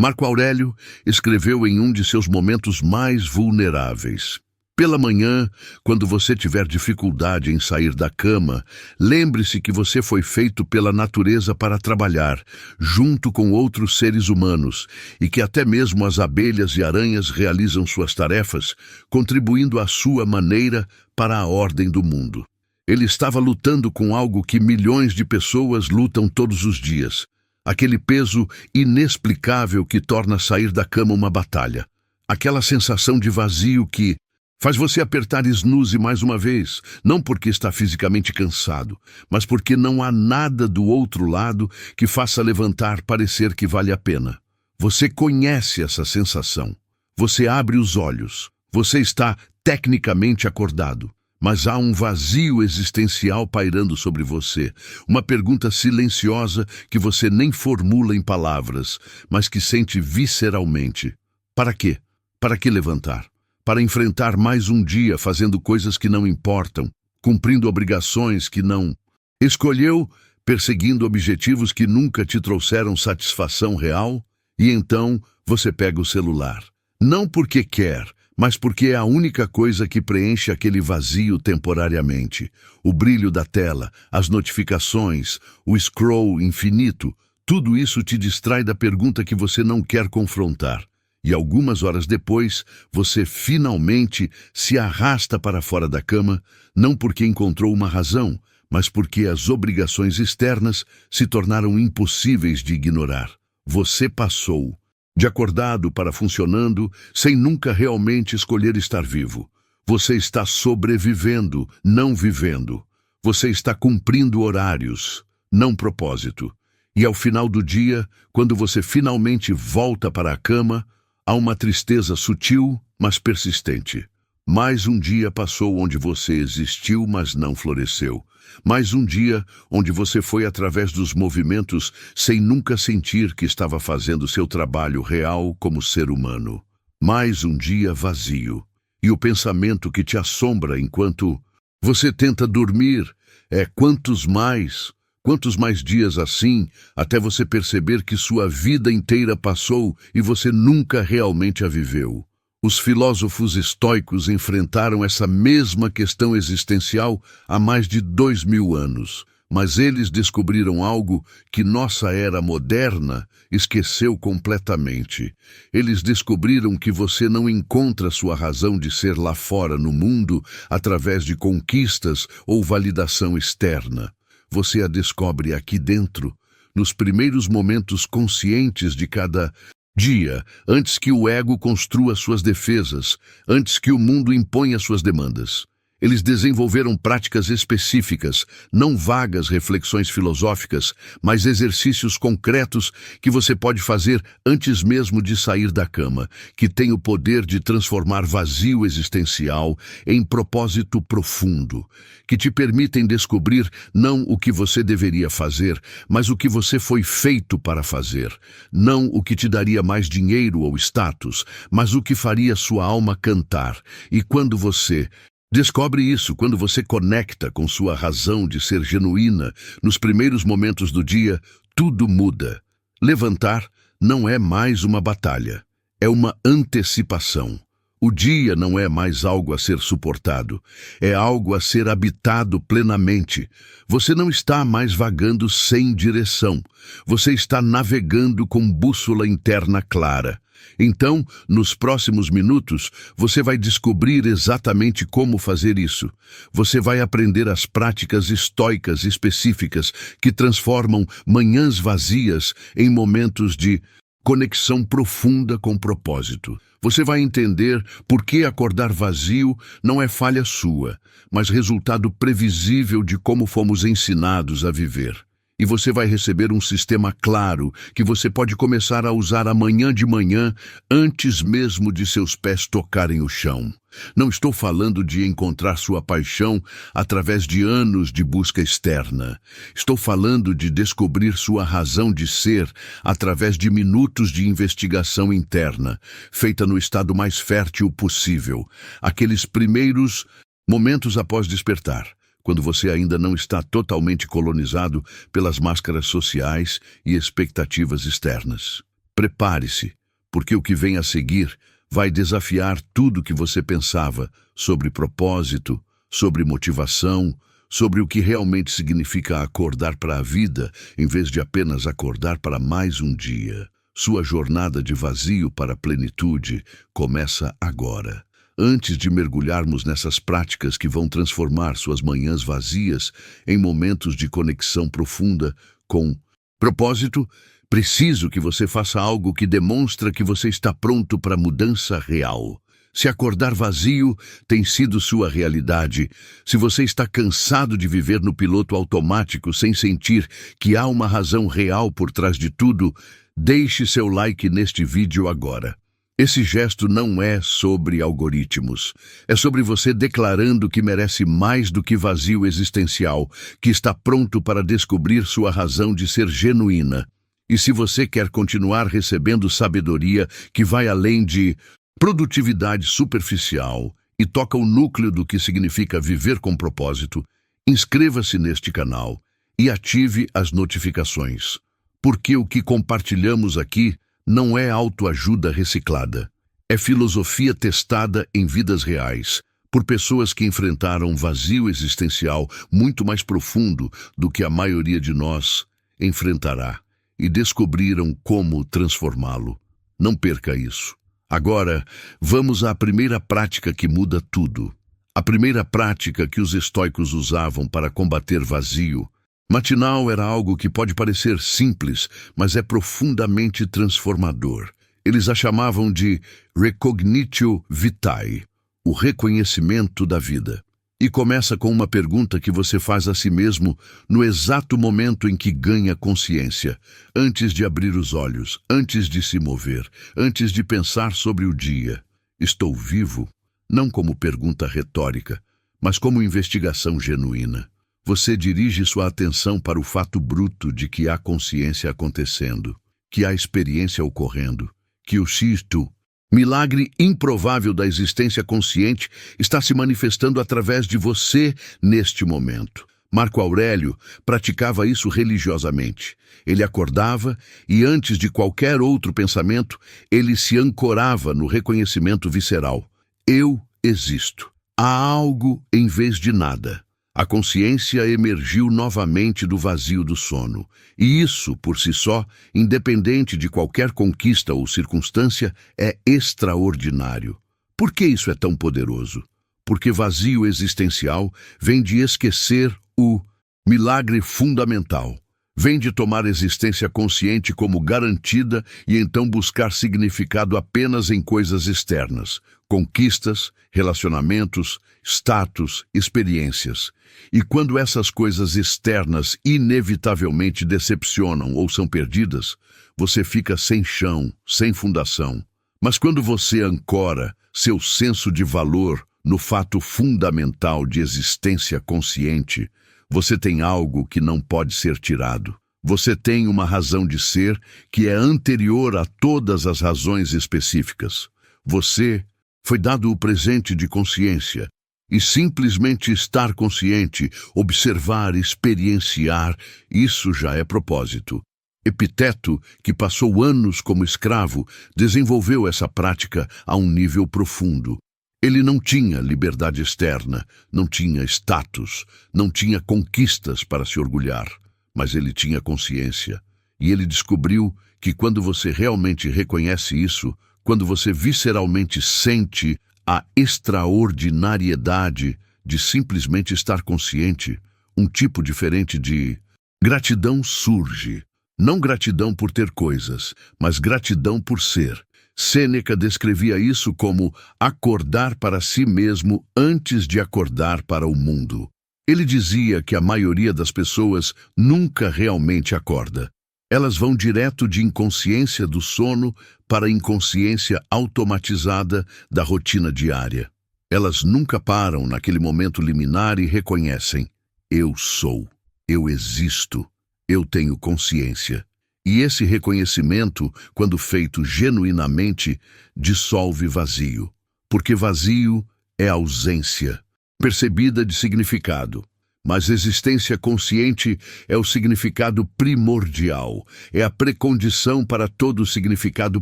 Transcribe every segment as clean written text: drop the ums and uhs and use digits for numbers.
Marco Aurélio escreveu em um de seus momentos mais vulneráveis: pela manhã, quando você tiver dificuldade em sair da cama, lembre-se que você foi feito pela natureza para trabalhar, junto com outros seres humanos, e que até mesmo as abelhas e aranhas realizam suas tarefas, contribuindo à sua maneira para a ordem do mundo. Ele estava lutando com algo que milhões de pessoas lutam todos os dias, aquele peso inexplicável que torna sair da cama uma batalha, aquela sensação de vazio que faz você apertar snooze mais uma vez, não porque está fisicamente cansado, mas porque não há nada do outro lado que faça levantar parecer que vale a pena. Você conhece essa sensação. Você abre os olhos. Você está tecnicamente acordado, mas há um vazio existencial pairando sobre você. Uma pergunta silenciosa que você nem formula em palavras, mas que sente visceralmente. Para quê? Para que levantar? Para enfrentar mais um dia fazendo coisas que não importam, cumprindo obrigações que não escolheu, perseguindo objetivos que nunca te trouxeram satisfação real, e então você pega o celular. Não porque quer, mas porque é a única coisa que preenche aquele vazio temporariamente. O brilho da tela, as notificações, o scroll infinito, tudo isso te distrai da pergunta que você não quer confrontar. E algumas horas depois, você finalmente se arrasta para fora da cama, não porque encontrou uma razão, mas porque as obrigações externas se tornaram impossíveis de ignorar. Você passou de acordado para funcionando, sem nunca realmente escolher estar vivo. Você está sobrevivendo, não vivendo. Você está cumprindo horários, não propósito. E ao final do dia, quando você finalmente volta para a cama, há uma tristeza sutil, mas persistente. Mais um dia passou onde você existiu, mas não floresceu. Mais um dia onde você foi através dos movimentos sem nunca sentir que estava fazendo seu trabalho real como ser humano. Mais um dia vazio. E o pensamento que te assombra enquanto você tenta dormir é quantos mais dias assim, até você perceber que sua vida inteira passou e você nunca realmente a viveu. Os filósofos estoicos enfrentaram essa mesma questão existencial há mais de 2000 anos, mas eles descobriram algo que nossa era moderna esqueceu completamente. Eles descobriram que você não encontra sua razão de ser lá fora no mundo através de conquistas ou validação externa. Você a descobre aqui dentro, nos primeiros momentos conscientes de cada dia, antes que o ego construa suas defesas, antes que o mundo imponha suas demandas. Eles desenvolveram práticas específicas, não vagas reflexões filosóficas, mas exercícios concretos que você pode fazer antes mesmo de sair da cama, que têm o poder de transformar vazio existencial em propósito profundo, que te permitem descobrir não o que você deveria fazer, mas o que você foi feito para fazer, não o que te daria mais dinheiro ou status, mas o que faria sua alma cantar. E quando você descobre isso, quando você conecta com sua razão de ser genuína, nos primeiros momentos do dia, tudo muda. Levantar não é mais uma batalha, é uma antecipação. O dia não é mais algo a ser suportado, é algo a ser habitado plenamente. Você não está mais vagando sem direção, você está navegando com bússola interna clara. Então, nos próximos minutos, você vai descobrir exatamente como fazer isso. Você vai aprender as práticas estoicas específicas que transformam manhãs vazias em momentos de conexão profunda com propósito. Você vai entender por que acordar vazio não é falha sua, mas resultado previsível de como fomos ensinados a viver. E você vai receber um sistema claro que você pode começar a usar amanhã de manhã, antes mesmo de seus pés tocarem o chão. Não estou falando de encontrar sua paixão através de anos de busca externa. Estou falando de descobrir sua razão de ser através de minutos de investigação interna, feita no estado mais fértil possível, aqueles primeiros momentos após despertar, quando você ainda não está totalmente colonizado pelas máscaras sociais e expectativas externas. Prepare-se, porque o que vem a seguir vai desafiar tudo o que você pensava sobre propósito, sobre motivação, sobre o que realmente significa acordar para a vida, em vez de apenas acordar para mais um dia. Sua jornada de vazio para a plenitude começa agora. Antes de mergulharmos nessas práticas que vão transformar suas manhãs vazias em momentos de conexão profunda com propósito, preciso que você faça algo que demonstra que você está pronto para mudança real. Se acordar vazio tem sido sua realidade, se você está cansado de viver no piloto automático sem sentir que há uma razão real por trás de tudo, deixe seu like neste vídeo agora. Esse gesto não é sobre algoritmos. É sobre você declarando que merece mais do que vazio existencial, que está pronto para descobrir sua razão de ser genuína. E se você quer continuar recebendo sabedoria que vai além de produtividade superficial e toca o núcleo do que significa viver com propósito, inscreva-se neste canal e ative as notificações. Porque o que compartilhamos aqui não é autoajuda reciclada. É filosofia testada em vidas reais, por pessoas que enfrentaram um vazio existencial muito mais profundo do que a maioria de nós enfrentará e descobriram como transformá-lo. Não perca isso. Agora, vamos à primeira prática que muda tudo. A primeira prática que os estoicos usavam para combater vazio matinal era algo que pode parecer simples, mas é profundamente transformador. Eles a chamavam de recognitio vitae, o reconhecimento da vida. E começa com uma pergunta que você faz a si mesmo no exato momento em que ganha consciência, antes de abrir os olhos, antes de se mover, antes de pensar sobre o dia. Estou vivo? Não como pergunta retórica, mas como investigação genuína. Você dirige sua atenção para o fato bruto de que há consciência acontecendo, que há experiência ocorrendo, que o xisto, milagre improvável da existência consciente, está se manifestando através de você neste momento. Marco Aurélio praticava isso religiosamente. Ele acordava e, antes de qualquer outro pensamento, ele se ancorava no reconhecimento visceral. Eu existo. Há algo em vez de nada. A consciência emergiu novamente do vazio do sono. E isso, por si só, independente de qualquer conquista ou circunstância, é extraordinário. Por que isso é tão poderoso? Porque vazio existencial vem de esquecer o milagre fundamental. Vem de tomar existência consciente como garantida e então buscar significado apenas em coisas externas, conquistas, relacionamentos, status, experiências. E quando essas coisas externas inevitavelmente decepcionam ou são perdidas, você fica sem chão, sem fundação. Mas quando você ancora seu senso de valor no fato fundamental de existência consciente, você tem algo que não pode ser tirado. Você tem uma razão de ser que é anterior a todas as razões específicas. Você foi dado o presente de consciência, e simplesmente estar consciente, observar, experienciar, isso já é propósito. Epiteto, que passou anos como escravo, desenvolveu essa prática a um nível profundo. Ele não tinha liberdade externa, não tinha status, não tinha conquistas para se orgulhar, mas ele tinha consciência. E ele descobriu que quando você realmente reconhece isso, quando você visceralmente sente a extraordinariedade de simplesmente estar consciente, um tipo diferente de gratidão surge. Não gratidão por ter coisas, mas gratidão por ser. Sêneca descrevia isso como acordar para si mesmo antes de acordar para o mundo. Ele dizia que a maioria das pessoas nunca realmente acorda. Elas vão direto de inconsciência do sono para inconsciência automatizada da rotina diária. Elas nunca param naquele momento liminar e reconhecem: eu sou, eu existo, eu tenho consciência. E esse reconhecimento, quando feito genuinamente, dissolve vazio. Porque vazio é ausência, percebida de significado. Mas existência consciente é o significado primordial, é a precondição para todo o significado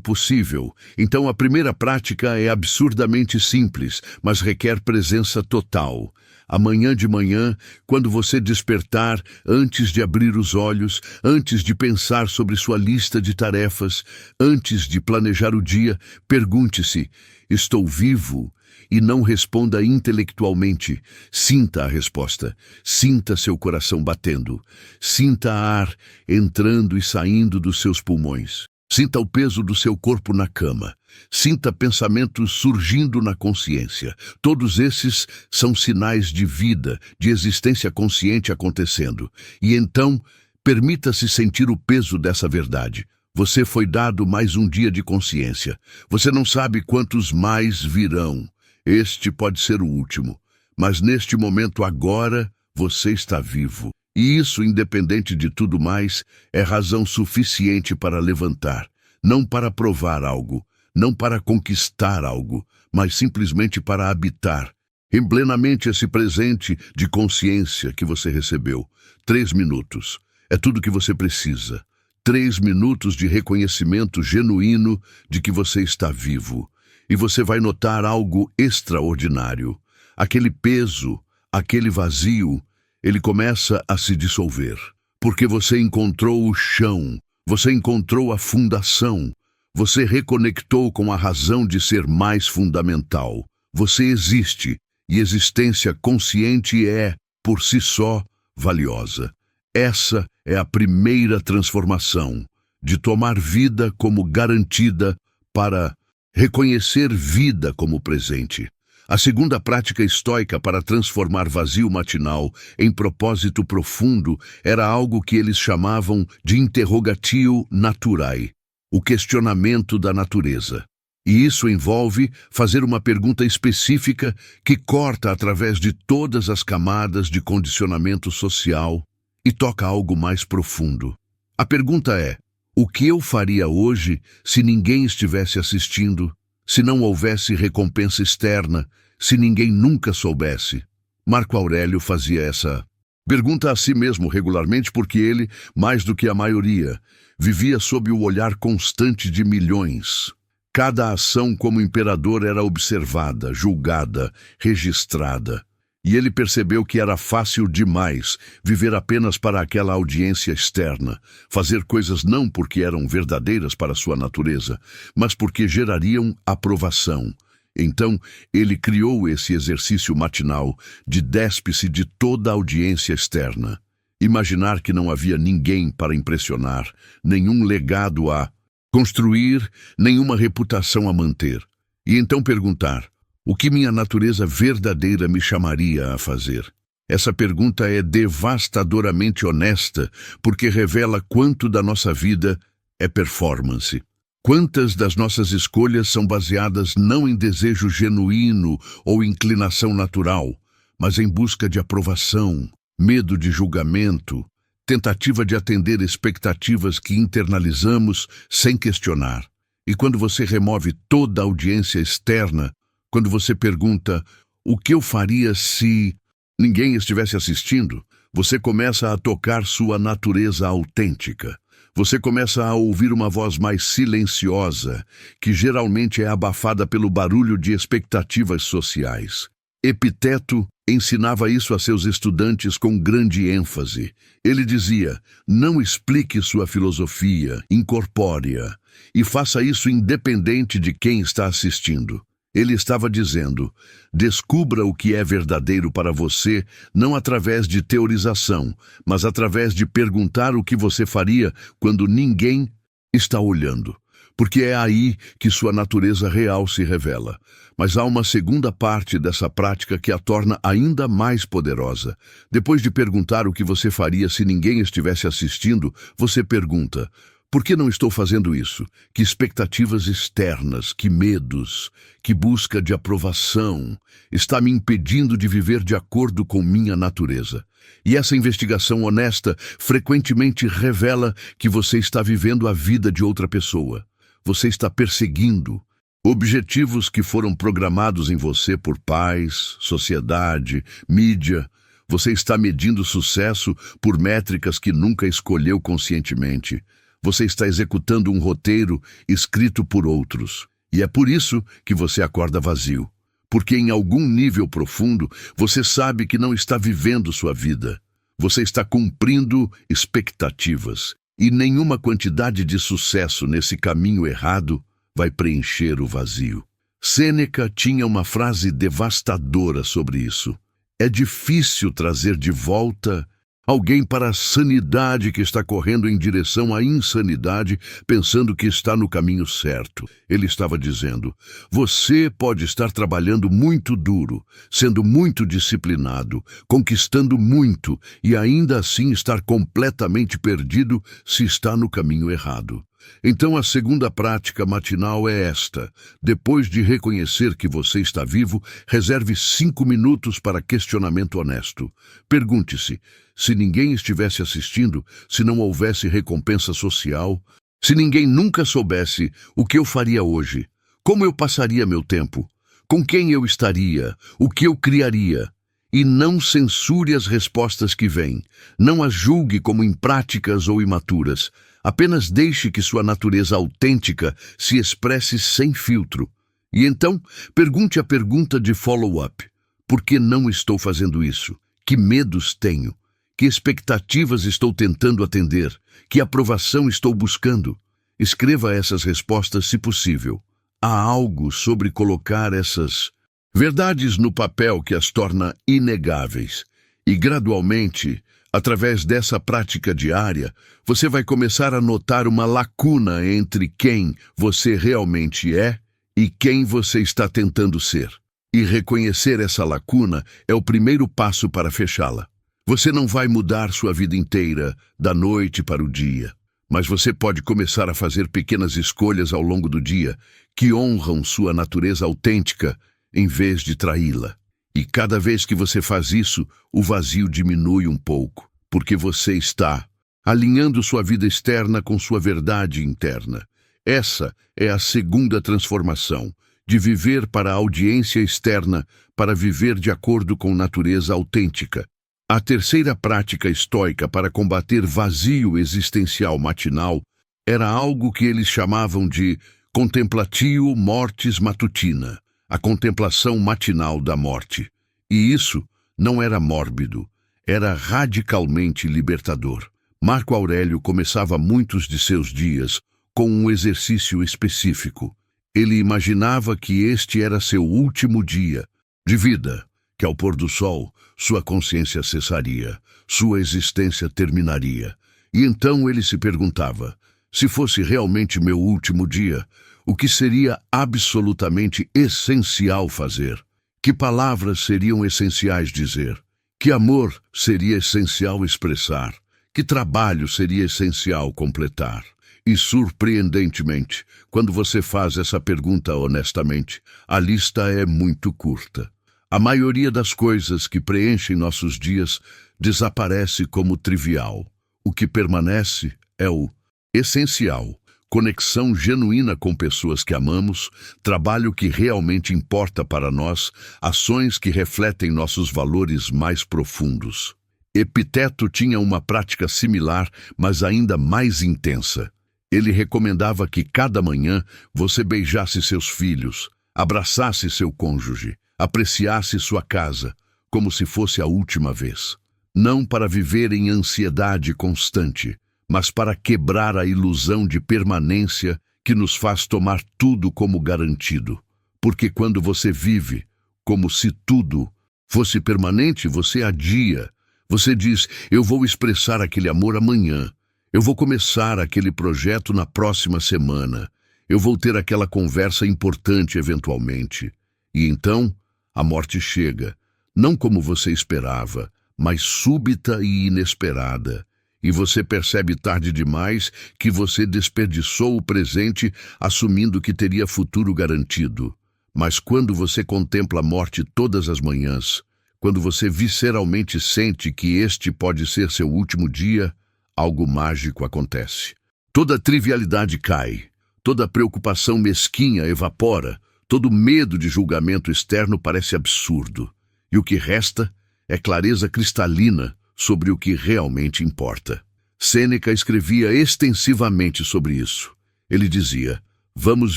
possível. Então a primeira prática é absurdamente simples, mas requer presença total. Amanhã de manhã, quando você despertar, antes de abrir os olhos, antes de pensar sobre sua lista de tarefas, antes de planejar o dia, pergunte-se: estou vivo? E não responda intelectualmente. Sinta a resposta. Sinta seu coração batendo. Sinta ar entrando e saindo dos seus pulmões. Sinta o peso do seu corpo na cama. Sinta pensamentos surgindo na consciência. Todos esses são sinais de vida, de existência consciente acontecendo. E então, permita-se sentir o peso dessa verdade. Você foi dado mais um dia de consciência. Você não sabe quantos mais virão. Este pode ser o último, mas neste momento agora você está vivo. E isso, independente de tudo mais, é razão suficiente para levantar, não para provar algo, não para conquistar algo, mas simplesmente para habitar em plenamente esse presente de consciência que você recebeu. 3 minutos. É tudo que você precisa. 3 minutos de reconhecimento genuíno de que você está vivo. E você vai notar algo extraordinário. Aquele peso, aquele vazio, ele começa a se dissolver. Porque você encontrou o chão, você encontrou a fundação, você reconectou com a razão de ser mais fundamental. Você existe, e existência consciente é, por si só, valiosa. Essa é a primeira transformação, de tomar vida como garantida para reconhecer vida como presente. A segunda prática estoica para transformar vazio matinal em propósito profundo era algo que eles chamavam de interrogatio naturae, o questionamento da natureza. E isso envolve fazer uma pergunta específica que corta através de todas as camadas de condicionamento social e toca algo mais profundo. A pergunta é: o que eu faria hoje se ninguém estivesse assistindo, se não houvesse recompensa externa, se ninguém nunca soubesse? Marco Aurélio fazia essa pergunta a si mesmo regularmente porque ele, mais do que a maioria, vivia sob o olhar constante de milhões. Cada ação como imperador era observada, julgada, registrada. E ele percebeu que era fácil demais viver apenas para aquela audiência externa, fazer coisas não porque eram verdadeiras para sua natureza, mas porque gerariam aprovação. Então, ele criou esse exercício matinal de despe-se de toda a audiência externa. Imaginar que não havia ninguém para impressionar, nenhum legado a construir, nenhuma reputação a manter. E então perguntar: o que minha natureza verdadeira me chamaria a fazer? Essa pergunta é devastadoramente honesta, porque revela quanto da nossa vida é performance. Quantas das nossas escolhas são baseadas não em desejo genuíno ou inclinação natural, mas em busca de aprovação, medo de julgamento, tentativa de atender expectativas que internalizamos sem questionar. E quando você remove toda a audiência externa, quando você pergunta: o que eu faria se ninguém estivesse assistindo? Você começa a tocar sua natureza autêntica. Você começa a ouvir uma voz mais silenciosa, que geralmente é abafada pelo barulho de expectativas sociais. Epiteto ensinava isso a seus estudantes com grande ênfase. Ele dizia: não explique sua filosofia, incorpore-a, e faça isso independente de quem está assistindo. Ele estava dizendo: descubra o que é verdadeiro para você, não através de teorização, mas através de perguntar o que você faria quando ninguém está olhando. Porque é aí que sua natureza real se revela. Mas há uma segunda parte dessa prática que a torna ainda mais poderosa. Depois de perguntar o que você faria se ninguém estivesse assistindo, você pergunta: por que não estou fazendo isso? Que expectativas externas, que medos, que busca de aprovação está me impedindo de viver de acordo com minha natureza? E essa investigação honesta frequentemente revela que você está vivendo a vida de outra pessoa. Você está perseguindo objetivos que foram programados em você por pais, sociedade, mídia. Você está medindo sucesso por métricas que nunca escolheu conscientemente. Você está executando um roteiro escrito por outros. E é por isso que você acorda vazio. Porque em algum nível profundo, você sabe que não está vivendo sua vida. Você está cumprindo expectativas. E nenhuma quantidade de sucesso nesse caminho errado vai preencher o vazio. Sêneca tinha uma frase devastadora sobre isso. É difícil trazer de volta alguém para a sanidade que está correndo em direção à insanidade, pensando que está no caminho certo. Ele estava dizendo: você pode estar trabalhando muito duro, sendo muito disciplinado, conquistando muito e ainda assim estar completamente perdido se está no caminho errado. Então a segunda prática matinal é esta. Depois de reconhecer que você está vivo, reserve 5 minutos para questionamento honesto. Pergunte-se: se ninguém estivesse assistindo, se não houvesse recompensa social, se ninguém nunca soubesse o que eu faria hoje, como eu passaria meu tempo, com quem eu estaria, o que eu criaria? E não censure as respostas que vêm. Não as julgue como impráticas ou imaturas. Apenas deixe que sua natureza autêntica se expresse sem filtro. E então, pergunte a pergunta de follow-up. Por que não estou fazendo isso? Que medos tenho? Que expectativas estou tentando atender? Que aprovação estou buscando? Escreva essas respostas se possível. Há algo sobre colocar essas verdades no papel que as torna inegáveis. E gradualmente, através dessa prática diária, você vai começar a notar uma lacuna entre quem você realmente é e quem você está tentando ser. E reconhecer essa lacuna é o primeiro passo para fechá-la. Você não vai mudar sua vida inteira da noite para o dia, mas você pode começar a fazer pequenas escolhas ao longo do dia que honram sua natureza autêntica em vez de traí-la. E cada vez que você faz isso, o vazio diminui um pouco, porque você está alinhando sua vida externa com sua verdade interna. Essa é a segunda transformação, de viver para a audiência externa para viver de acordo com natureza autêntica. A terceira prática estoica para combater vazio existencial matinal era algo que eles chamavam de contemplatio mortis matutina, a contemplação matinal da morte. E isso não era mórbido, era radicalmente libertador. Marco Aurélio começava muitos de seus dias com um exercício específico. Ele imaginava que este era seu último dia de vida, que ao pôr do sol, sua consciência cessaria, sua existência terminaria. E então ele se perguntava: se fosse realmente meu último dia, o que seria absolutamente essencial fazer? Que palavras seriam essenciais dizer? Que amor seria essencial expressar? Que trabalho seria essencial completar? E, surpreendentemente, quando você faz essa pergunta honestamente, a lista é muito curta. A maioria das coisas que preenchem nossos dias desaparece como trivial. O que permanece é o essencial. Conexão genuína com pessoas que amamos, trabalho que realmente importa para nós, ações que refletem nossos valores mais profundos. Epiteto tinha uma prática similar, mas ainda mais intensa. Ele recomendava que cada manhã você beijasse seus filhos, abraçasse seu cônjuge, apreciasse sua casa, como se fosse a última vez. Não para viver em ansiedade constante, mas para quebrar a ilusão de permanência que nos faz tomar tudo como garantido. Porque quando você vive como se tudo fosse permanente, você adia. Você diz: eu vou expressar aquele amor amanhã. Eu vou começar aquele projeto na próxima semana. Eu vou ter aquela conversa importante eventualmente. E então, a morte chega, não como você esperava, mas súbita e inesperada. E você percebe tarde demais que você desperdiçou o presente assumindo que teria futuro garantido. Mas quando você contempla a morte todas as manhãs, quando você visceralmente sente que este pode ser seu último dia, algo mágico acontece. Toda trivialidade cai, toda preocupação mesquinha evapora, todo medo de julgamento externo parece absurdo. E o que resta é clareza cristalina sobre o que realmente importa. Sêneca escrevia extensivamente sobre isso. Ele dizia: vamos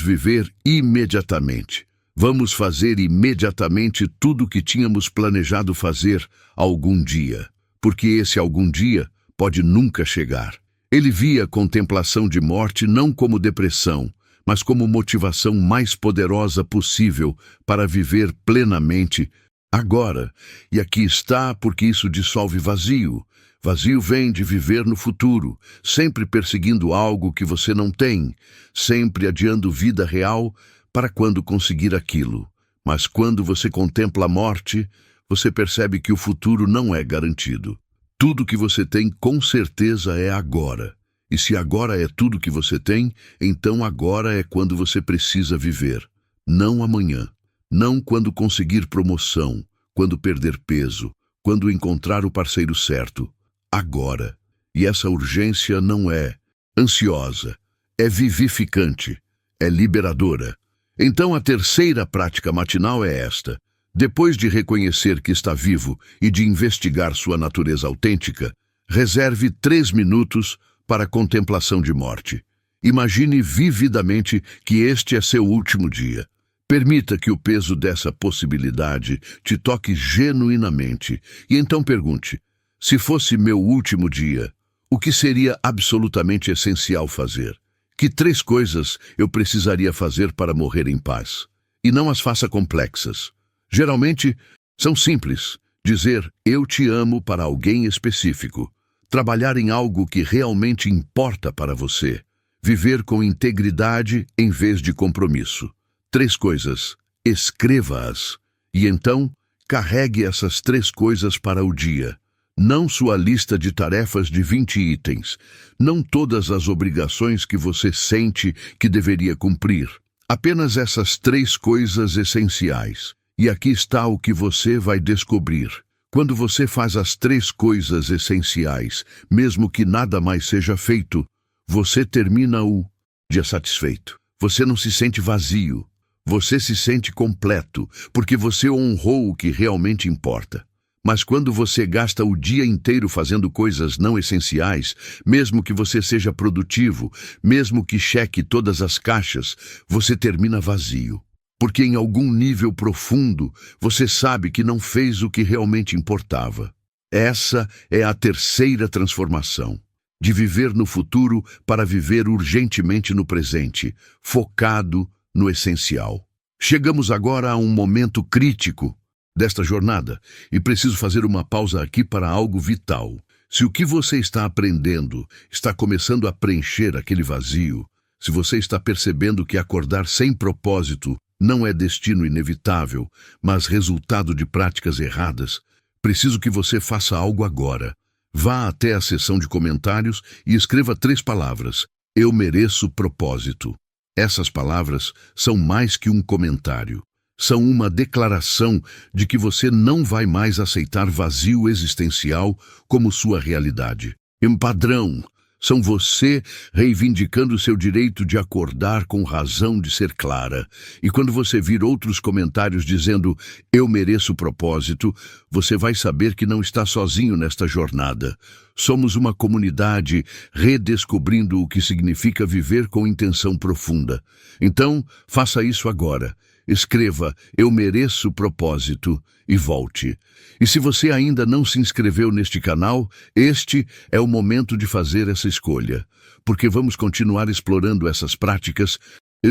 viver imediatamente. Vamos fazer imediatamente tudo o que tínhamos planejado fazer algum dia, porque esse algum dia pode nunca chegar. Ele via a contemplação de morte não como depressão, mas como motivação mais poderosa possível para viver plenamente agora. E aqui está, porque isso dissolve vazio. Vazio vem de viver no futuro, sempre perseguindo algo que você não tem, sempre adiando vida real para quando conseguir aquilo. Mas quando você contempla a morte, você percebe que o futuro não é garantido. Tudo que você tem com certeza é agora. E se agora é tudo que você tem, então agora é quando você precisa viver. Não amanhã. Não quando conseguir promoção, quando perder peso, quando encontrar o parceiro certo. Agora. E essa urgência não é ansiosa, é vivificante, é liberadora. Então a terceira prática matinal é esta. Depois de reconhecer que está vivo e de investigar sua natureza autêntica, reserve 3 minutos para a contemplação de morte. Imagine vividamente que este é seu último dia. Permita que o peso dessa possibilidade te toque genuinamente e então pergunte: se fosse meu último dia, o que seria absolutamente essencial fazer? Que 3 coisas eu precisaria fazer para morrer em paz? E não as faça complexas. Geralmente, são simples. Dizer eu te amo para alguém específico. Trabalhar em algo que realmente importa para você. Viver com integridade em vez de compromisso. 3 coisas. Escreva-as. E então, carregue essas 3 coisas para o dia. Não sua lista de tarefas de 20 itens. Não todas as obrigações que você sente que deveria cumprir. Apenas essas 3 coisas essenciais. E aqui está o que você vai descobrir. Quando você faz as 3 coisas essenciais, mesmo que nada mais seja feito, você termina o dia satisfeito. Você não se sente vazio. Você se sente completo, porque você honrou o que realmente importa. Mas quando você gasta o dia inteiro fazendo coisas não essenciais, mesmo que você seja produtivo, mesmo que cheque todas as caixas, você termina vazio. Porque em algum nível profundo, você sabe que não fez o que realmente importava. Essa é a terceira transformação. De viver no futuro para viver urgentemente no presente, focado no essencial. Chegamos agora a um momento crítico desta jornada, e preciso fazer uma pausa aqui para algo vital. Se o que você está aprendendo está começando a preencher aquele vazio, se você está percebendo que acordar sem propósito não é destino inevitável, mas resultado de práticas erradas, preciso que você faça algo agora. Vá até a seção de comentários e escreva 3 palavras. Eu mereço propósito. Essas palavras são mais que um comentário. São uma declaração de que você não vai mais aceitar vazio existencial como sua realidade. Um padrão. São você reivindicando seu direito de acordar com razão de ser clara. E quando você vir outros comentários dizendo eu mereço propósito, você vai saber que não está sozinho nesta jornada. Somos uma comunidade redescobrindo o que significa viver com intenção profunda. Então, faça isso agora. Escreva eu mereço propósito e volte. E se você ainda não se inscreveu neste canal, este é o momento de fazer essa escolha, porque vamos continuar explorando essas práticas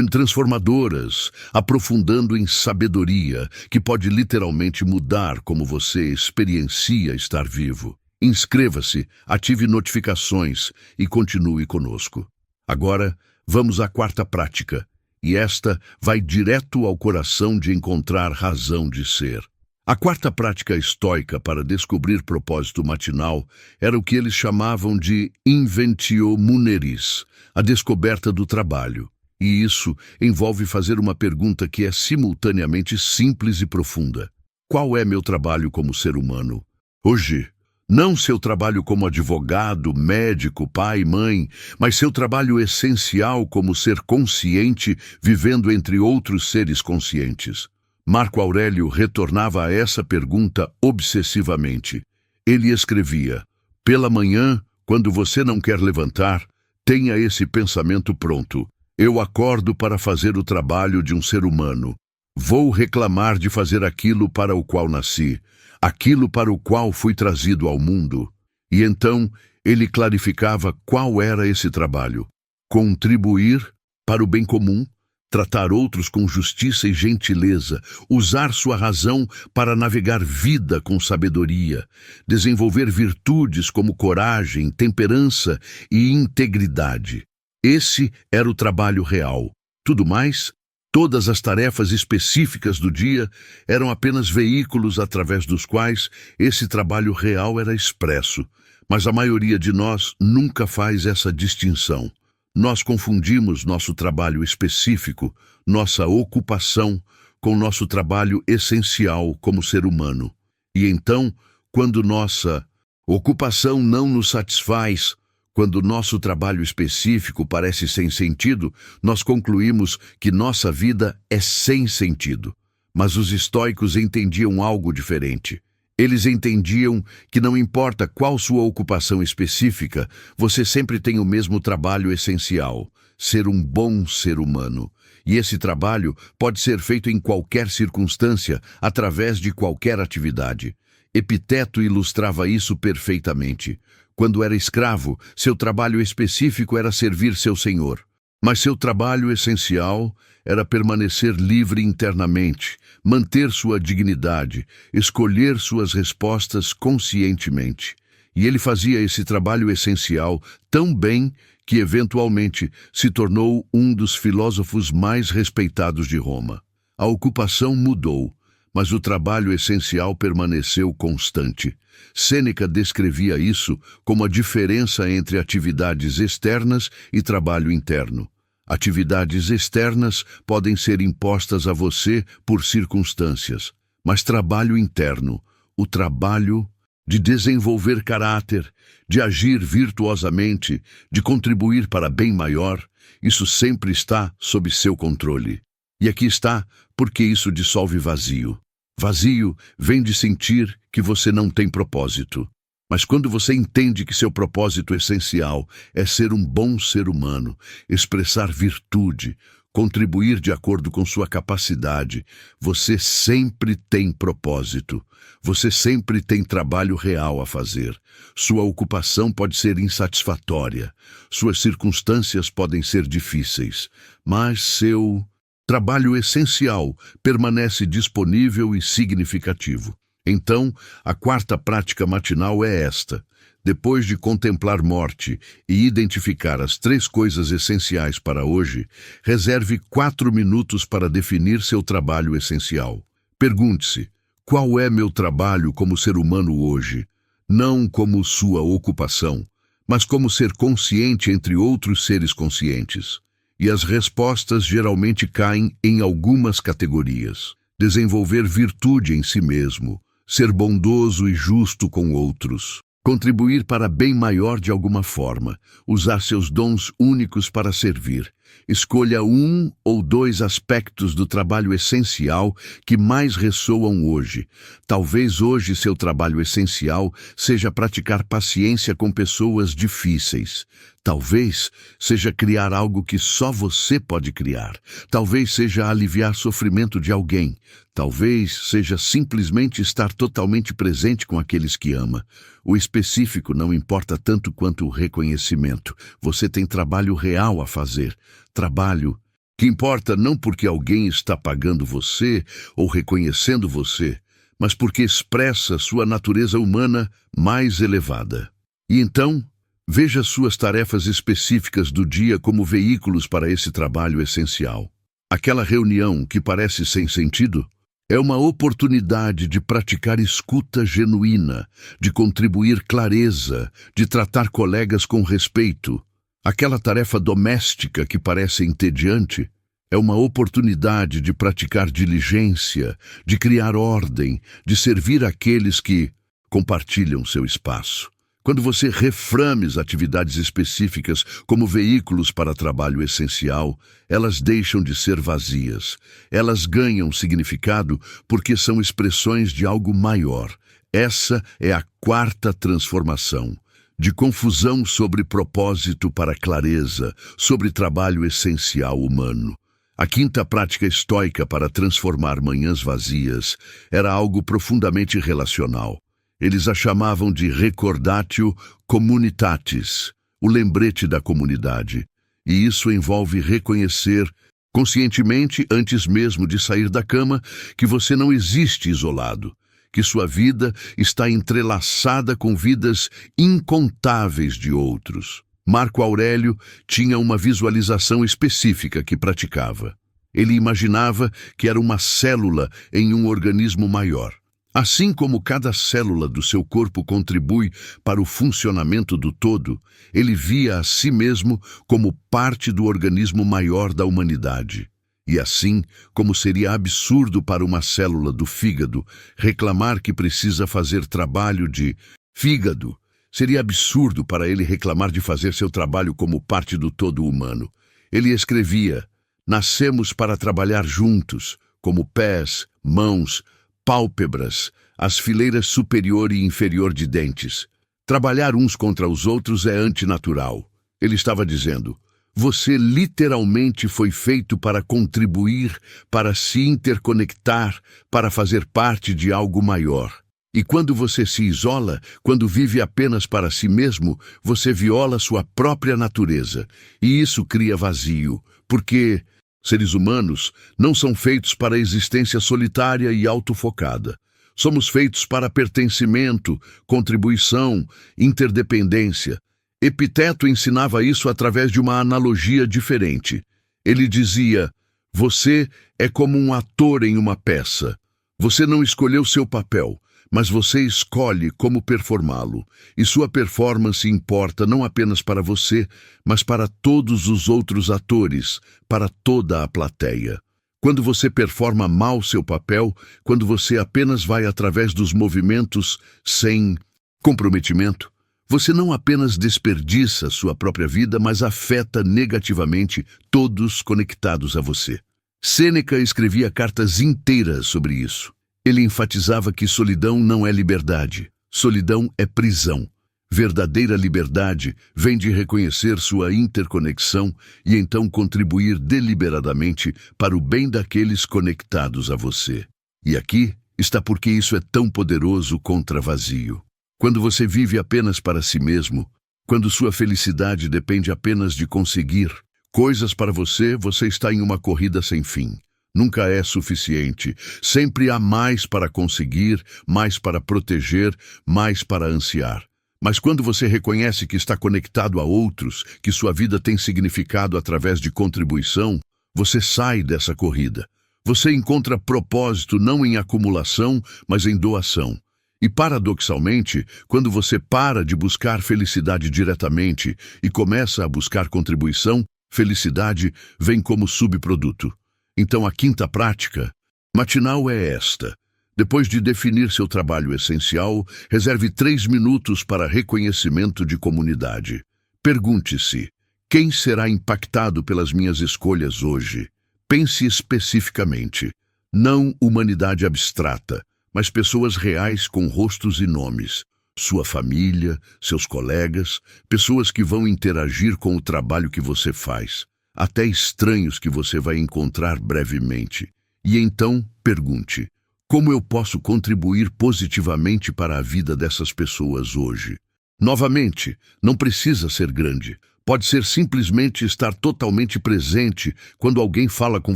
transformadoras, aprofundando em sabedoria, que pode literalmente mudar como você experiencia estar vivo. Inscreva-se, ative notificações e continue conosco. Agora, vamos à 4ª prática. E esta vai direto ao coração de encontrar razão de ser. A 4ª prática estoica para descobrir propósito matinal era o que eles chamavam de inventio muneris, a descoberta do trabalho. E isso envolve fazer uma pergunta que é simultaneamente simples e profunda. Qual é meu trabalho como ser humano? Hoje, não seu trabalho como advogado, médico, pai, mãe, mas seu trabalho essencial como ser consciente, vivendo entre outros seres conscientes. Marco Aurélio retornava a essa pergunta obsessivamente. Ele escrevia: pela manhã, quando você não quer levantar, tenha esse pensamento pronto. Eu acordo para fazer o trabalho de um ser humano. Vou reclamar de fazer aquilo para o qual nasci, aquilo para o qual fui trazido ao mundo. E então ele clarificava qual era esse trabalho: contribuir para o bem comum, tratar outros com justiça e gentileza, usar sua razão para navegar vida com sabedoria, desenvolver virtudes como coragem, temperança e integridade. Esse era o trabalho real. Tudo mais, todas as tarefas específicas do dia, eram apenas veículos através dos quais esse trabalho real era expresso. Mas a maioria de nós nunca faz essa distinção. Nós confundimos nosso trabalho específico, nossa ocupação, com nosso trabalho essencial como ser humano. E então, quando nossa ocupação não nos satisfaz, quando nosso trabalho específico parece sem sentido, nós concluímos que nossa vida é sem sentido. Mas os estoicos entendiam algo diferente. Eles entendiam que não importa qual sua ocupação específica, você sempre tem o mesmo trabalho essencial: ser um bom ser humano. E esse trabalho pode ser feito em qualquer circunstância, através de qualquer atividade. Epiteto ilustrava isso perfeitamente. Quando era escravo, seu trabalho específico era servir seu senhor. Mas seu trabalho essencial era permanecer livre internamente, manter sua dignidade, escolher suas respostas conscientemente. E ele fazia esse trabalho essencial tão bem que, eventualmente, se tornou um dos filósofos mais respeitados de Roma. A ocupação mudou, mas o trabalho essencial permaneceu constante. Sêneca descrevia isso como a diferença entre atividades externas e trabalho interno. Atividades externas podem ser impostas a você por circunstâncias, mas trabalho interno, o trabalho de desenvolver caráter, de agir virtuosamente, de contribuir para bem maior, isso sempre está sob seu controle. E aqui está porque isso dissolve vazio. Vazio vem de sentir que você não tem propósito. Mas quando você entende que seu propósito essencial é ser um bom ser humano, expressar virtude, contribuir de acordo com sua capacidade, você sempre tem propósito. Você sempre tem trabalho real a fazer. Sua ocupação pode ser insatisfatória. Suas circunstâncias podem ser difíceis. Mas seu trabalho essencial permanece disponível e significativo. Então, a quarta prática matinal é esta: depois de contemplar morte e identificar as 3 coisas essenciais para hoje, reserve 4 minutos para definir seu trabalho essencial. Pergunte-se: qual é meu trabalho como ser humano hoje? Não como sua ocupação, mas como ser consciente entre outros seres conscientes. E as respostas geralmente caem em algumas categorias: desenvolver virtude em si mesmo, ser bondoso e justo com outros, contribuir para bem maior de alguma forma, usar seus dons únicos para servir. Escolha 1 ou 2 aspectos do trabalho essencial que mais ressoam hoje. Talvez hoje seu trabalho essencial seja praticar paciência com pessoas difíceis. Talvez seja criar algo que só você pode criar. Talvez seja aliviar sofrimento de alguém. Talvez seja simplesmente estar totalmente presente com aqueles que ama. O específico não importa tanto quanto o reconhecimento. Você tem trabalho real a fazer. Trabalho que importa não porque alguém está pagando você ou reconhecendo você, mas porque expressa sua natureza humana mais elevada. E então, veja suas tarefas específicas do dia como veículos para esse trabalho essencial. Aquela reunião que parece sem sentido é uma oportunidade de praticar escuta genuína, de contribuir clareza, de tratar colegas com respeito. Aquela tarefa doméstica que parece entediante é uma oportunidade de praticar diligência, de criar ordem, de servir aqueles que compartilham seu espaço. Quando você reframes atividades específicas como veículos para trabalho essencial, elas deixam de ser vazias. Elas ganham significado porque são expressões de algo maior. Essa é a quarta transformação. De confusão sobre propósito para clareza, sobre trabalho essencial humano. A quinta prática estoica para transformar manhãs vazias era algo profundamente relacional. Eles a chamavam de recordatio communitatis, o lembrete da comunidade. E isso envolve reconhecer, conscientemente, antes mesmo de sair da cama, que você não existe isolado, que sua vida está entrelaçada com vidas incontáveis de outros. Marco Aurélio tinha uma visualização específica que praticava. Ele imaginava que era uma célula em um organismo maior. Assim como cada célula do seu corpo contribui para o funcionamento do todo, ele via a si mesmo como parte do organismo maior da humanidade. E assim, como seria absurdo para uma célula do fígado reclamar que precisa fazer trabalho de fígado, seria absurdo para ele reclamar de fazer seu trabalho como parte do todo humano. Ele escrevia: nascemos para trabalhar juntos, como pés, mãos, pálpebras, as fileiras superior e inferior de dentes. Trabalhar uns contra os outros é antinatural. Ele estava dizendo: você literalmente foi feito para contribuir, para se interconectar, para fazer parte de algo maior. E quando você se isola, quando vive apenas para si mesmo, você viola sua própria natureza. E isso cria vazio, porque seres humanos não são feitos para a existência solitária e autofocada. Somos feitos para pertencimento, contribuição, interdependência. Epiteto ensinava isso através de uma analogia diferente. Ele dizia: você é como um ator em uma peça. Você não escolheu seu papel, mas você escolhe como performá-lo. E sua performance importa não apenas para você, mas para todos os outros atores, para toda a plateia. Quando você performa mal seu papel, quando você apenas vai através dos movimentos sem comprometimento, você não apenas desperdiça sua própria vida, mas afeta negativamente todos conectados a você. Sêneca escrevia cartas inteiras sobre isso. Ele enfatizava que solidão não é liberdade, solidão é prisão. Verdadeira liberdade vem de reconhecer sua interconexão e então contribuir deliberadamente para o bem daqueles conectados a você. E aqui está porque isso é tão poderoso contra vazio. Quando você vive apenas para si mesmo, quando sua felicidade depende apenas de conseguir coisas para você, você está em uma corrida sem fim. Nunca é suficiente. Sempre há mais para conseguir, mais para proteger, mais para ansiar. Mas quando você reconhece que está conectado a outros, que sua vida tem significado através de contribuição, você sai dessa corrida. Você encontra propósito não em acumulação, mas em doação. E paradoxalmente, quando você para de buscar felicidade diretamente e começa a buscar contribuição, felicidade vem como subproduto. Então a quinta prática matinal é esta. Depois de definir seu trabalho essencial, reserve 3 minutos para reconhecimento de comunidade. Pergunte-se: quem será impactado pelas minhas escolhas hoje? Pense especificamente. Não humanidade abstrata, mas pessoas reais com rostos e nomes. Sua família, seus colegas, pessoas que vão interagir com o trabalho que você faz. Até estranhos que você vai encontrar brevemente. E então, pergunte: como eu posso contribuir positivamente para a vida dessas pessoas hoje? Novamente, não precisa ser grande. Pode ser simplesmente estar totalmente presente quando alguém fala com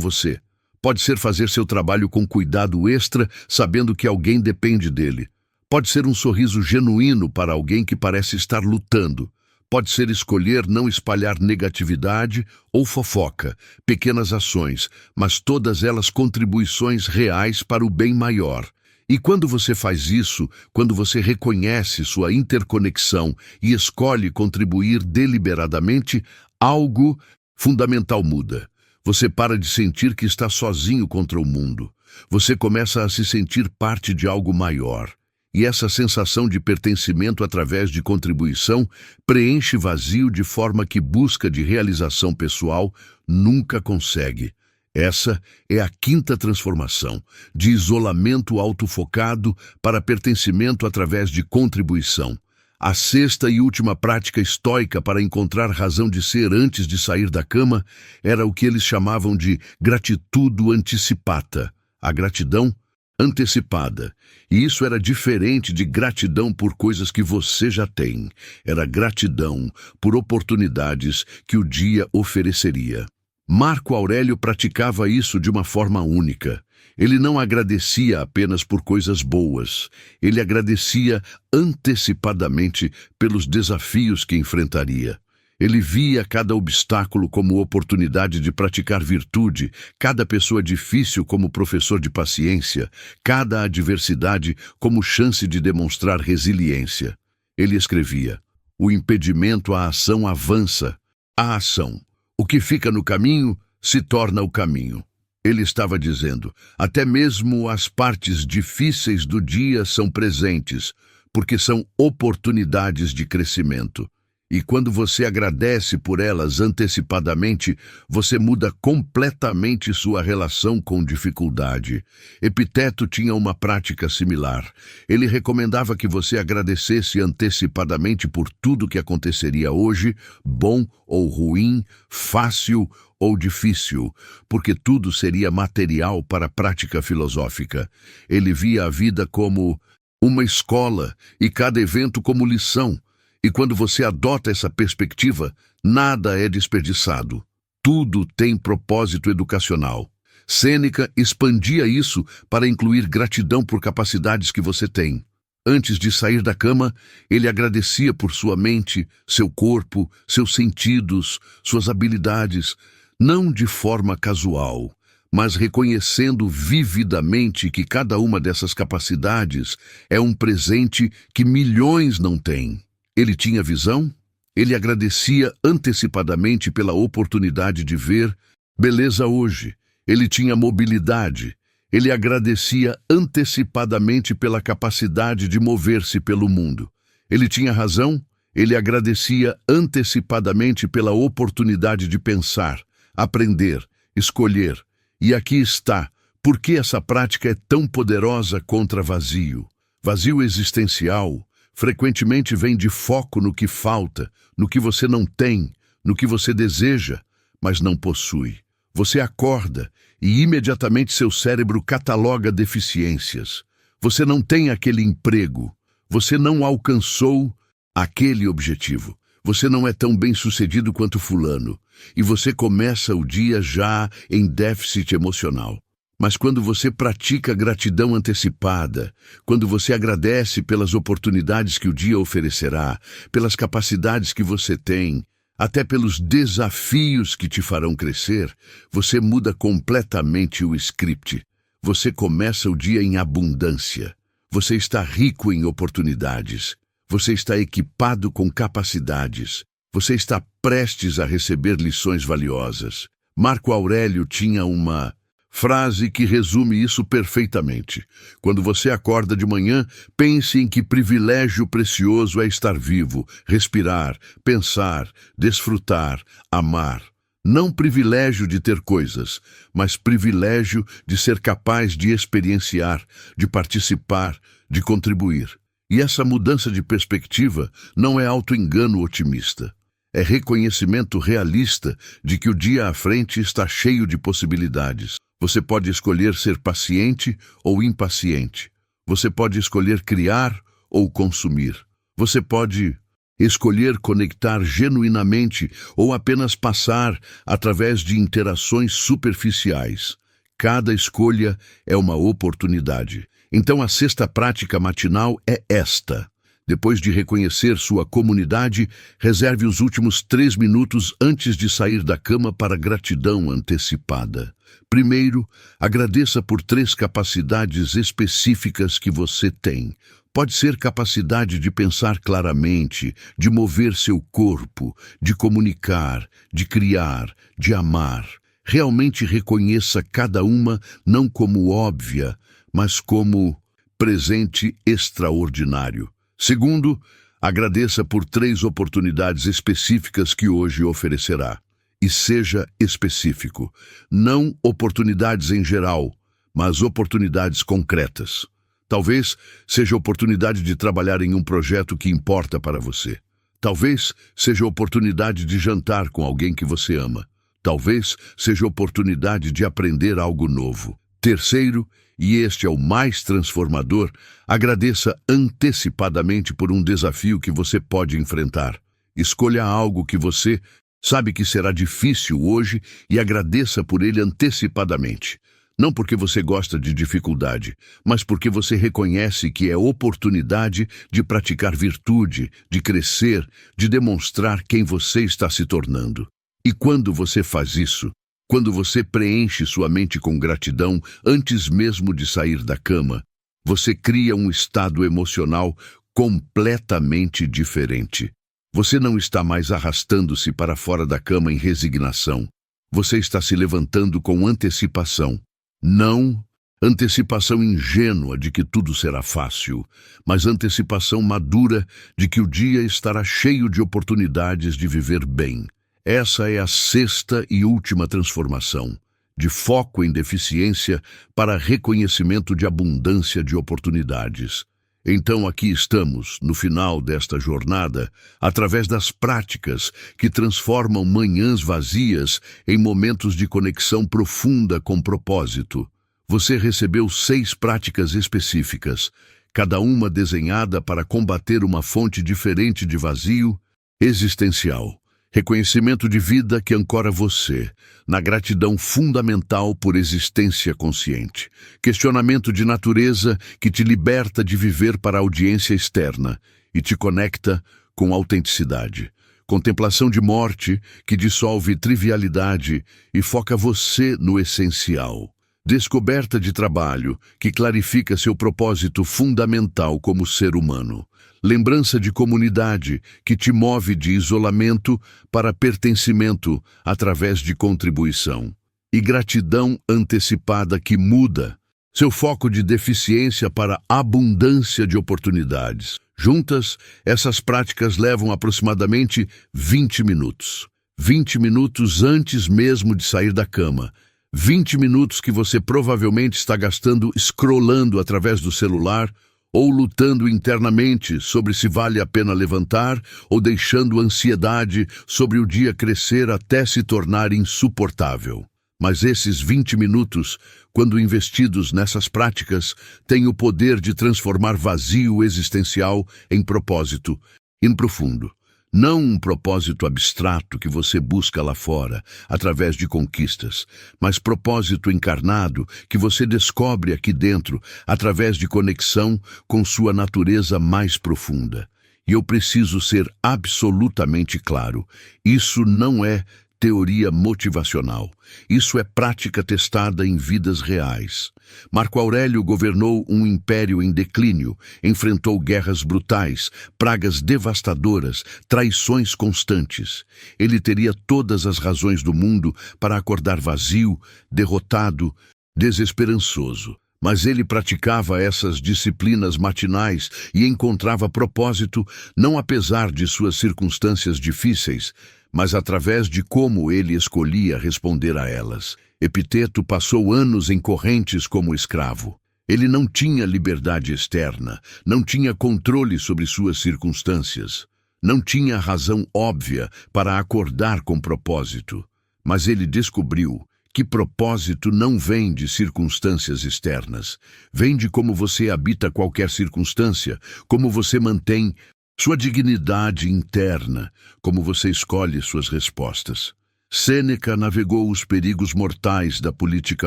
você. Pode ser fazer seu trabalho com cuidado extra, sabendo que alguém depende dele. Pode ser um sorriso genuíno para alguém que parece estar lutando. Pode ser escolher não espalhar negatividade ou fofoca, pequenas ações, mas todas elas contribuições reais para o bem maior. E quando você faz isso, quando você reconhece sua interconexão e escolhe contribuir deliberadamente, algo fundamental muda. Você para de sentir que está sozinho contra o mundo. Você começa a se sentir parte de algo maior. E essa sensação de pertencimento através de contribuição preenche vazio de forma que busca de realização pessoal nunca consegue. Essa é a quinta transformação, de isolamento autofocado para pertencimento através de contribuição. A sexta e última prática estoica para encontrar razão de ser antes de sair da cama era o que eles chamavam de gratitudo anticipata, a gratidão antecipada. E isso era diferente de gratidão por coisas que você já tem. Era gratidão por oportunidades que o dia ofereceria. Marco Aurélio praticava isso de uma forma única. Ele não agradecia apenas por coisas boas. Ele agradecia antecipadamente pelos desafios que enfrentaria. Ele via cada obstáculo como oportunidade de praticar virtude, cada pessoa difícil como professor de paciência, cada adversidade como chance de demonstrar resiliência. Ele escrevia: o impedimento à ação avança. A ação. O que fica no caminho se torna o caminho. Ele estava dizendo, até mesmo as partes difíceis do dia são presentes, porque são oportunidades de crescimento. E quando você agradece por elas antecipadamente, você muda completamente sua relação com dificuldade. Epiteto tinha uma prática similar. Ele recomendava que você agradecesse antecipadamente por tudo que aconteceria hoje, bom ou ruim, fácil ou difícil, porque tudo seria material para a prática filosófica. Ele via a vida como uma escola e cada evento como lição. E quando você adota essa perspectiva, nada é desperdiçado. Tudo tem propósito educacional. Sêneca expandia isso para incluir gratidão por capacidades que você tem. Antes de sair da cama, ele agradecia por sua mente, seu corpo, seus sentidos, suas habilidades, não de forma casual, mas reconhecendo vividamente que cada uma dessas capacidades é um presente que milhões não têm. Ele tinha visão, ele agradecia antecipadamente pela oportunidade de ver beleza hoje. Ele tinha mobilidade, ele agradecia antecipadamente pela capacidade de mover-se pelo mundo. Ele tinha razão, ele agradecia antecipadamente pela oportunidade de pensar, aprender, escolher. E aqui está, por que essa prática é tão poderosa contra vazio. Vazio existencial frequentemente vem de foco no que falta, no que você não tem, no que você deseja, mas não possui. Você acorda e imediatamente seu cérebro cataloga deficiências. Você não tem aquele emprego, você não alcançou aquele objetivo. Você não é tão bem-sucedido quanto fulano, e você começa o dia já em déficit emocional. Mas quando você pratica gratidão antecipada, quando você agradece pelas oportunidades que o dia oferecerá, pelas capacidades que você tem, até pelos desafios que te farão crescer, você muda completamente o script. Você começa o dia em abundância. Você está rico em oportunidades. Você está equipado com capacidades. Você está prestes a receber lições valiosas. Marco Aurélio tinha uma frase que resume isso perfeitamente. Quando você acorda de manhã, pense em que privilégio precioso é estar vivo, respirar, pensar, desfrutar, amar. Não privilégio de ter coisas, mas privilégio de ser capaz de experienciar, de participar, de contribuir. E essa mudança de perspectiva não é auto-engano otimista. É reconhecimento realista de que o dia à frente está cheio de possibilidades. Você pode escolher ser paciente ou impaciente. Você pode escolher criar ou consumir. Você pode escolher conectar genuinamente ou apenas passar através de interações superficiais. Cada escolha é uma oportunidade. Então a sexta prática matinal é esta. Depois de reconhecer sua comunidade, reserve os últimos 3 minutos antes de sair da cama para gratidão antecipada. Primeiro, agradeça por 3 capacidades específicas que você tem. Pode ser capacidade de pensar claramente, de mover seu corpo, de comunicar, de criar, de amar. Realmente reconheça cada uma não como óbvia, mas como presente extraordinário. Segundo, agradeça por 3 oportunidades específicas que hoje oferecerá. E seja específico. Não oportunidades em geral, mas oportunidades concretas. Talvez seja a oportunidade de trabalhar em um projeto que importa para você. Talvez seja a oportunidade de jantar com alguém que você ama. Talvez seja a oportunidade de aprender algo novo. Terceiro, e este é o mais transformador, agradeça antecipadamente por um desafio que você pode enfrentar. Escolha algo que você sabe que será difícil hoje e agradeça por ele antecipadamente. Não porque você gosta de dificuldade, mas porque você reconhece que é oportunidade de praticar virtude, de crescer, de demonstrar quem você está se tornando. E quando você faz isso, quando você preenche sua mente com gratidão antes mesmo de sair da cama, você cria um estado emocional completamente diferente. Você não está mais arrastando-se para fora da cama em resignação. Você está se levantando com antecipação. Não antecipação ingênua de que tudo será fácil, mas antecipação madura de que o dia estará cheio de oportunidades de viver bem. Essa é a 6ª e última transformação, de foco em deficiência para reconhecimento de abundância de oportunidades. Então aqui estamos, no final desta jornada, através das práticas que transformam manhãs vazias em momentos de conexão profunda com propósito. Você recebeu 6 práticas específicas, cada uma desenhada para combater uma fonte diferente de vazio existencial. Reconhecimento de vida que ancora você na gratidão fundamental por existência consciente. Questionamento de natureza que te liberta de viver para a audiência externa e te conecta com autenticidade. Contemplação de morte que dissolve trivialidade e foca você no essencial. Descoberta de trabalho que clarifica seu propósito fundamental como ser humano. Lembrança de comunidade que te move de isolamento para pertencimento através de contribuição. E gratidão antecipada que muda seu foco de deficiência para abundância de oportunidades. Juntas, essas práticas levam aproximadamente 20 minutos. 20 minutos antes mesmo de sair da cama. 20 minutos que você provavelmente está gastando scrollando através do celular ou lutando internamente sobre se vale a pena levantar ou deixando ansiedade sobre o dia crescer até se tornar insuportável. Mas esses 20 minutos, quando investidos nessas práticas, têm o poder de transformar vazio existencial em propósito, em profundo. Não um propósito abstrato que você busca lá fora, através de conquistas, mas propósito encarnado que você descobre aqui dentro, através de conexão com sua natureza mais profunda. E eu preciso ser absolutamente claro, isso não é teoria motivacional. Isso é prática testada em vidas reais. Marco Aurélio governou um império em declínio, enfrentou guerras brutais, pragas devastadoras, traições constantes. Ele teria todas as razões do mundo para acordar vazio, derrotado, desesperançoso. Mas ele praticava essas disciplinas matinais e encontrava propósito não apesar de suas circunstâncias difíceis, mas através de como ele escolhia responder a elas. Epiteto passou anos em correntes como escravo. Ele não tinha liberdade externa, não tinha controle sobre suas circunstâncias, não tinha razão óbvia para acordar com propósito. Mas ele descobriu que propósito não vem de circunstâncias externas, vem de como você habita qualquer circunstância, como você mantém sua dignidade interna, como você escolhe suas respostas. Sêneca navegou os perigos mortais da política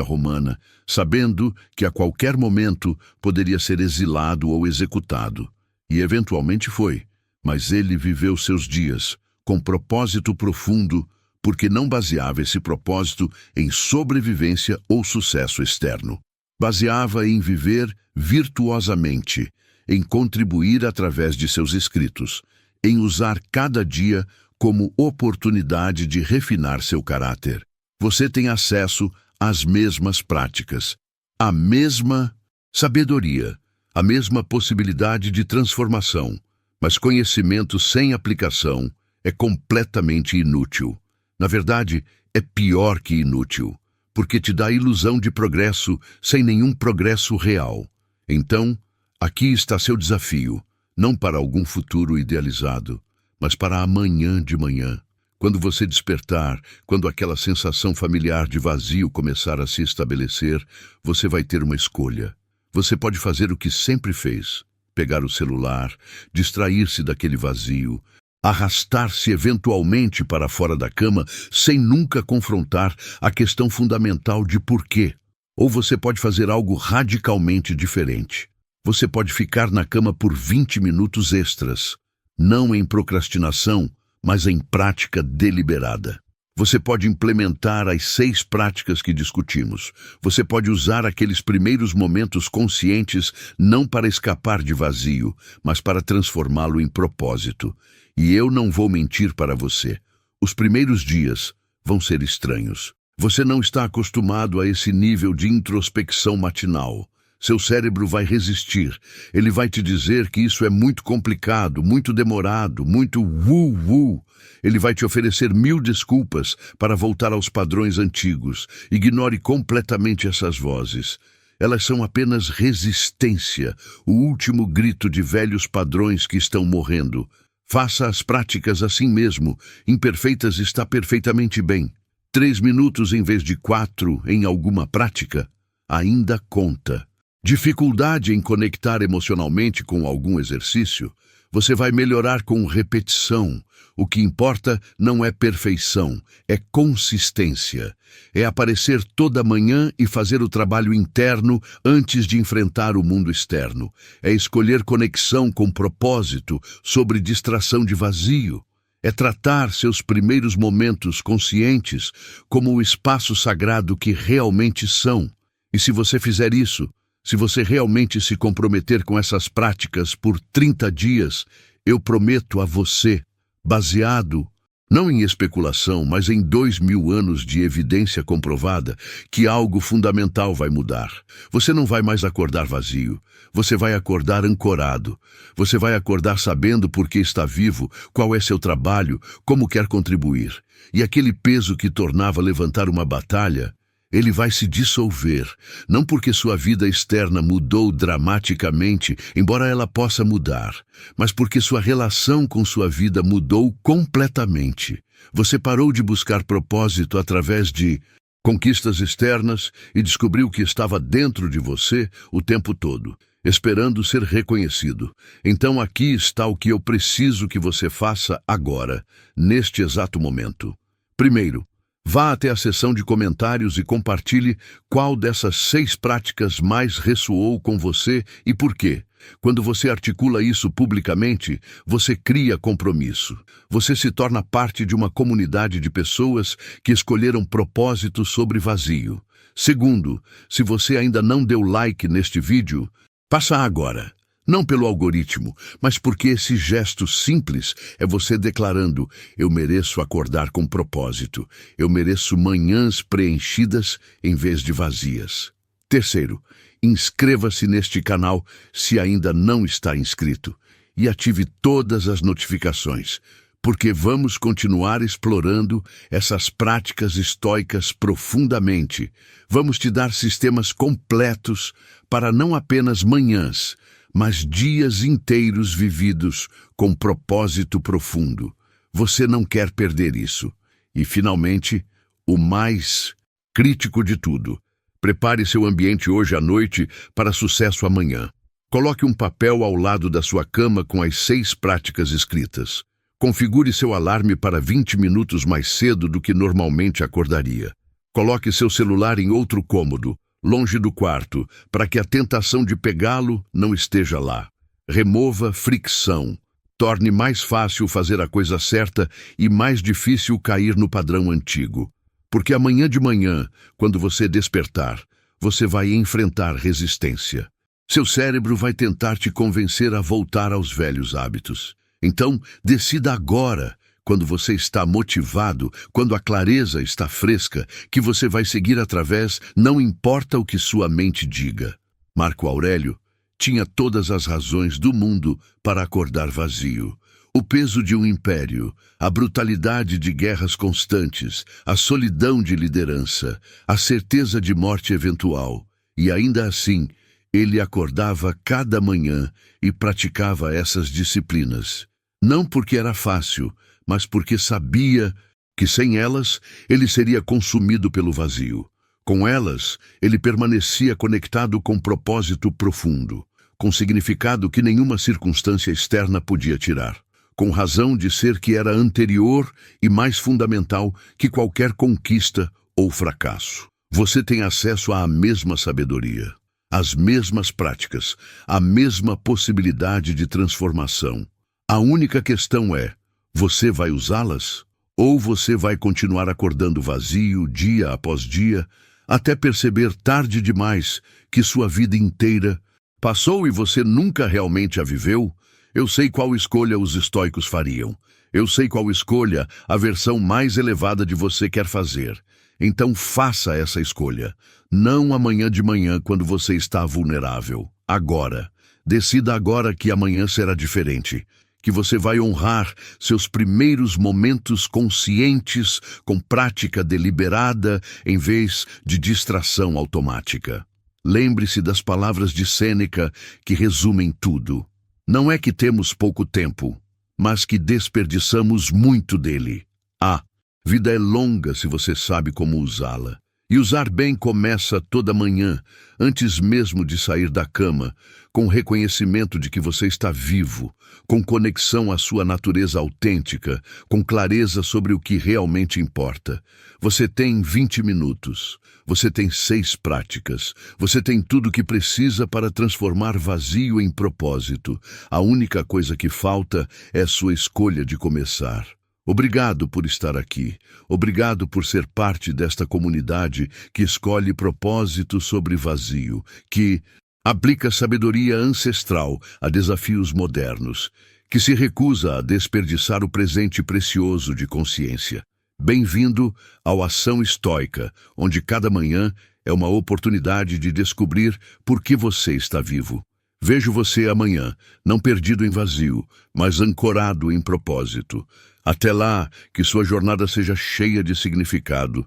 romana, sabendo que a qualquer momento poderia ser exilado ou executado. E eventualmente foi, mas ele viveu seus dias com propósito profundo, porque não baseava esse propósito em sobrevivência ou sucesso externo. Baseava em viver virtuosamente, em contribuir através de seus escritos, em usar cada dia como oportunidade de refinar seu caráter. Você tem acesso às mesmas práticas, à mesma sabedoria, a mesma possibilidade de transformação, mas conhecimento sem aplicação é completamente inútil. Na verdade, é pior que inútil, porque te dá a ilusão de progresso sem nenhum progresso real. Então, aqui está seu desafio, não para algum futuro idealizado, mas para amanhã de manhã. Quando você despertar, quando aquela sensação familiar de vazio começar a se estabelecer, você vai ter uma escolha. Você pode fazer o que sempre fez: pegar o celular, distrair-se daquele vazio, arrastar-se eventualmente para fora da cama sem nunca confrontar a questão fundamental de porquê. Ou você pode fazer algo radicalmente diferente. Você pode ficar na cama por 20 minutos extras, não em procrastinação, mas em prática deliberada. Você pode implementar as 6 práticas que discutimos. Você pode usar aqueles primeiros momentos conscientes não para escapar de vazio, mas para transformá-lo em propósito. E eu não vou mentir para você. Os primeiros dias vão ser estranhos. Você não está acostumado a esse nível de introspecção matinal. Seu cérebro vai resistir. Ele vai te dizer que isso é muito complicado, muito demorado, muito wu-wu. Ele vai te oferecer 1000 desculpas para voltar aos padrões antigos. Ignore completamente essas vozes. Elas são apenas resistência, o último grito de velhos padrões que estão morrendo. Faça as práticas assim mesmo. Imperfeitas está perfeitamente bem. 3 minutos em vez de 4 em alguma prática ainda conta. Dificuldade em conectar emocionalmente com algum exercício? Você vai melhorar com repetição. O que importa não é perfeição, é consistência. É aparecer toda manhã e fazer o trabalho interno antes de enfrentar o mundo externo. É escolher conexão com propósito sobre distração de vazio. É tratar seus primeiros momentos conscientes como o espaço sagrado que realmente são. E se você fizer isso, se você realmente se comprometer com essas práticas por 30 dias, eu prometo a você, baseado não em especulação, mas em 2000 anos de evidência comprovada, que algo fundamental vai mudar. Você não vai mais acordar vazio. Você vai acordar ancorado. Você vai acordar sabendo por que está vivo, qual é seu trabalho, como quer contribuir. E aquele peso que tornava levantar uma batalha, ele vai se dissolver, não porque sua vida externa mudou dramaticamente, embora ela possa mudar, mas porque sua relação com sua vida mudou completamente. Você parou de buscar propósito através de conquistas externas e descobriu que estava dentro de você o tempo todo, esperando ser reconhecido. Então aqui está o que eu preciso que você faça agora, neste exato momento. Primeiro, vá até a seção de comentários e compartilhe qual dessas 6 práticas mais ressoou com você e por quê. Quando você articula isso publicamente, você cria compromisso. Você se torna parte de uma comunidade de pessoas que escolheram propósito sobre vazio. Segundo, se você ainda não deu like neste vídeo, faça agora. Não pelo algoritmo, mas porque esse gesto simples é você declarando: eu mereço acordar com propósito, eu mereço manhãs preenchidas em vez de vazias. Terceiro, inscreva-se neste canal se ainda não está inscrito e ative todas as notificações, porque vamos continuar explorando essas práticas estoicas profundamente. Vamos te dar sistemas completos para não apenas manhãs, mas dias inteiros vividos com propósito profundo. Você não quer perder isso. E, finalmente, o mais crítico de tudo. Prepare seu ambiente hoje à noite para sucesso amanhã. Coloque um papel ao lado da sua cama com as 6 práticas escritas. Configure seu alarme para 20 minutos mais cedo do que normalmente acordaria. Coloque seu celular em outro cômodo, longe do quarto, para que a tentação de pegá-lo não esteja lá. Remova fricção. Torne mais fácil fazer a coisa certa e mais difícil cair no padrão antigo. Porque amanhã de manhã, quando você despertar, você vai enfrentar resistência. Seu cérebro vai tentar te convencer a voltar aos velhos hábitos. Então, decida agora, quando você está motivado, quando a clareza está fresca, que você vai seguir através, não importa o que sua mente diga. Marco Aurélio tinha todas as razões do mundo para acordar vazio. O peso de um império, a brutalidade de guerras constantes, a solidão de liderança, a certeza de morte eventual. E ainda assim, ele acordava cada manhã e praticava essas disciplinas. Não porque era fácil, mas porque sabia que sem elas ele seria consumido pelo vazio. Com elas, ele permanecia conectado com propósito profundo, com significado que nenhuma circunstância externa podia tirar, com razão de ser que era anterior e mais fundamental que qualquer conquista ou fracasso. Você tem acesso à mesma sabedoria, às mesmas práticas, à mesma possibilidade de transformação. A única questão é, você vai usá-las? Ou você vai continuar acordando vazio dia após dia, até perceber tarde demais que sua vida inteira passou e você nunca realmente a viveu? Eu sei qual escolha os estoicos fariam. Eu sei qual escolha a versão mais elevada de você quer fazer. Então faça essa escolha. Não amanhã de manhã, quando você está vulnerável. Agora. Decida agora que amanhã será diferente. Que você vai honrar seus primeiros momentos conscientes com prática deliberada em vez de distração automática. Lembre-se das palavras de Sêneca que resumem tudo. Não é que temos pouco tempo, mas que desperdiçamos muito dele. A vida é longa se você sabe como usá-la. E usar bem começa toda manhã, antes mesmo de sair da cama, com o reconhecimento de que você está vivo, com conexão à sua natureza autêntica, com clareza sobre o que realmente importa. Você tem 20 minutos, você tem 6 práticas, você tem tudo o que precisa para transformar vazio em propósito. A única coisa que falta é sua escolha de começar. Obrigado por estar aqui. Obrigado por ser parte desta comunidade que escolhe propósito sobre vazio, que aplica sabedoria ancestral a desafios modernos, que se recusa a desperdiçar o presente precioso de consciência. Bem-vindo ao Ação Estoica, onde cada manhã é uma oportunidade de descobrir por que você está vivo. Vejo você amanhã, não perdido em vazio, mas ancorado em propósito. Até lá, que sua jornada seja cheia de significado.